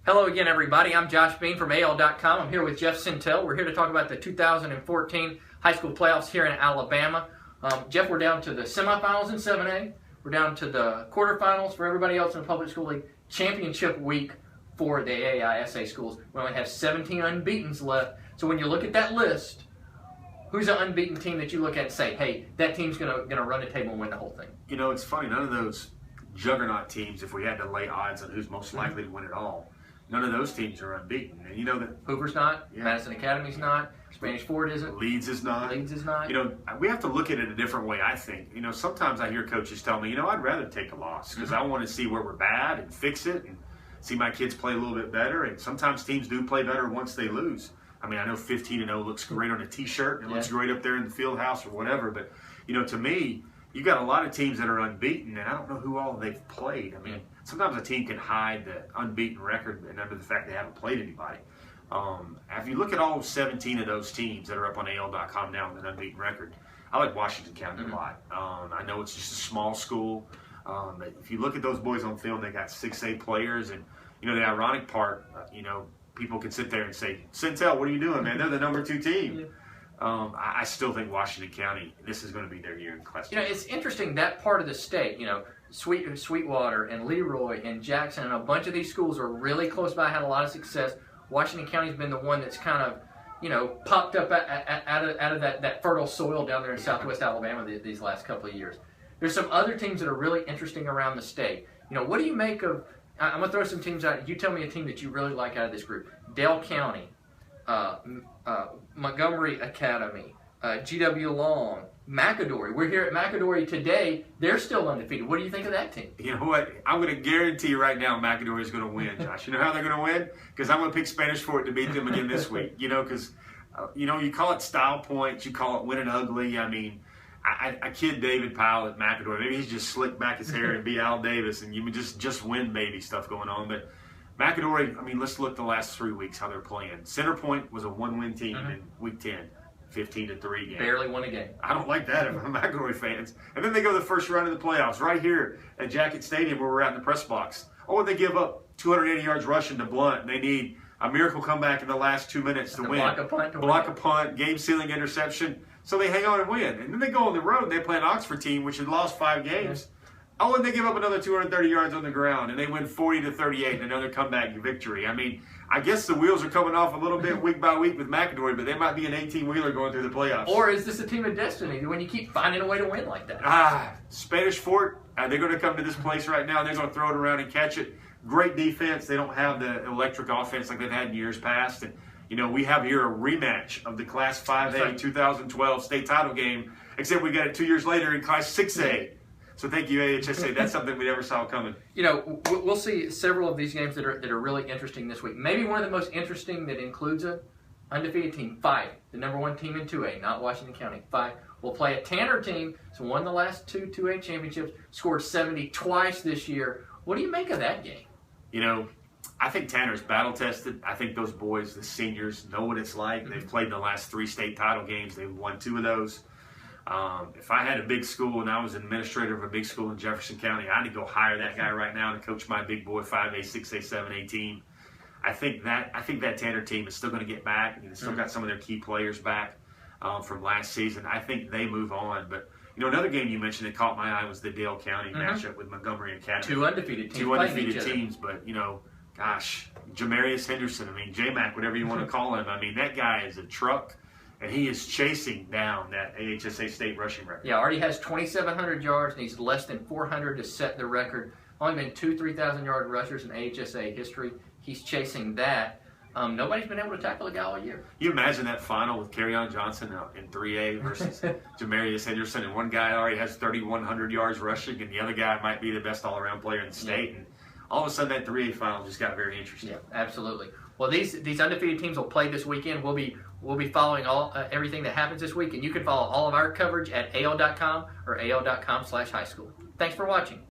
Hello again, everybody. I'm Josh Bean from AL.com. I'm here with Jeff Sentell. We're here to talk about the 2014 high school playoffs here in Alabama. Jeff, we're down to the semifinals in 7A. We're down to the quarterfinals for everybody else in the public school league. Championship week for the AAISA schools. We only have 17 unbeatens left. So when you look at that list, who's an unbeaten team that you look at and say, hey, that team's gonna run the table and win the whole thing? You know, it's funny. None of those juggernaut teams, if we had to lay odds on who's most likely to win it all, none of those teams are unbeaten. And you know that Hoover's not, Madison Academy's not, Spanish Ford isn't, Leeds is not. You know, we have to look at it a different way, I think. You know, sometimes I hear coaches tell me, you know, I'd rather take a loss because I want to see where we're bad and fix it and see my kids play a little bit better. And sometimes teams do play better once they lose. I mean, I know 15-0 looks great on a T-shirt and it looks great up there in the field house or whatever. But, you know, to me, you got a lot of teams that are unbeaten, and I don't know who all they've played. I mean, sometimes a team can hide the unbeaten record and under the fact they haven't played anybody. If you look at all 17 of those teams that are up on AL.com now with an unbeaten record, I like Washington County a lot. I know it's just a small school. But if you look at those boys on film, they got 6A players, and you know the ironic part, you know, people can sit there and say, Sentell, what are you doing, man? They're the number 2 team. I still think Washington County, this is going to be their year in Class 2. You know, it's interesting, that part of the state, you know, Sweetwater and Leroy and Jackson and a bunch of these schools are really close by, had a lot of success. Washington County's been the one that's kind of, you know, popped up out of that fertile soil down there in southwest Alabama these last couple of years. There's some other teams that are really interesting around the state. You know, what do you make of, I'm going to throw some teams out. You tell me a team that you really like out of this group. Dale County, Montgomery Academy, GW Long, McAdory. We're here at McAdory today. They're still undefeated. What do you think of that team? You know what? I'm going to guarantee you right now McAdory is going to win, Josh. You know how they're going to win? Because I'm going to pick Spanish Fort to beat them again this week. You know, because, you know, you call it style points. You call it winning ugly. I mean, I kid David Powell at McAdory. Maybe he's just slick back his hair and be Al Davis and you just win baby stuff going on. But McAdory, I mean, let's look the last 3 weeks how they're playing. Center Point was a 1-win team in week 10. 15-3 game. Barely won a game. I don't like that if I'm McAdory fans. And then they go to the first round of the playoffs right here at Jacket Stadium where we're at in the press box. Oh, and they give up 280 yards rushing to Blunt. They need a miracle comeback in the last 2 minutes to win. Block a punt, game-sealing interception. So they hang on and win. And then they go on the road and they play an Oxford team which had lost 5 games. Oh, and they give up another 230 yards on the ground, and they win 40-38 in another comeback victory. I mean, I guess the wheels are coming off a little bit week by week with McAdory, but they might be an 18-wheeler going through the playoffs. Or is this a team of destiny when you keep finding a way to win like that? Spanish Fort, they're going to come to this place right now, and they're going to throw it around and catch it. Great defense. They don't have the electric offense like they've had in years past. And, you know, we have here a rematch of the Class 5A 2012 state title game, except we got it 2 years later in Class 6A. So thank you, AHSA. That's something we never saw coming. You know, we'll see several of these games that are really interesting this week. Maybe one of the most interesting that includes a undefeated team, 5, the number 1 team in 2A, not Washington County. 5 will play a Tanner team, so won the last 2 2A championships, scored 70 twice this year. What do you make of that game? You know, I think Tanner's battle tested. I think those boys, the seniors, know what it's like. They've played in the last 3 state title games. They've won 2 of those. If I had a big school and I was an administrator of a big school in Jefferson County, I'd go hire that guy right now to coach my big boy 5A, 6A, 7A team. I think that Tanner team is still going to get back. They still got some of their key players back from last season. I think they move on. But you know, another game you mentioned that caught my eye was the Dale County matchup with Montgomery Academy. 2 undefeated teams. 2 undefeated teams, but you know, gosh, Jamarius Henderson. I mean, J-Mac, whatever you want to call him. I mean, that guy is a truck. And he is chasing down that AHSA state rushing record. Yeah, already has 2,700 yards, and he's less than 400 to set the record. Only been 2 3,000-yard rushers in AHSA history. He's chasing that. Nobody's been able to tackle the guy all year. You imagine that final with Kerryon Johnson in 3A versus Jamarius Henderson, and one guy already has 3,100 yards rushing, and the other guy might be the best all-around player in the state. And all of a sudden, that 3A final just got very interesting. Yeah, absolutely. Well, these undefeated teams will play this weekend. We'll be following everything that happens this week, and you can follow all of our coverage at AL.com or AL.com/high school. Thanks for watching.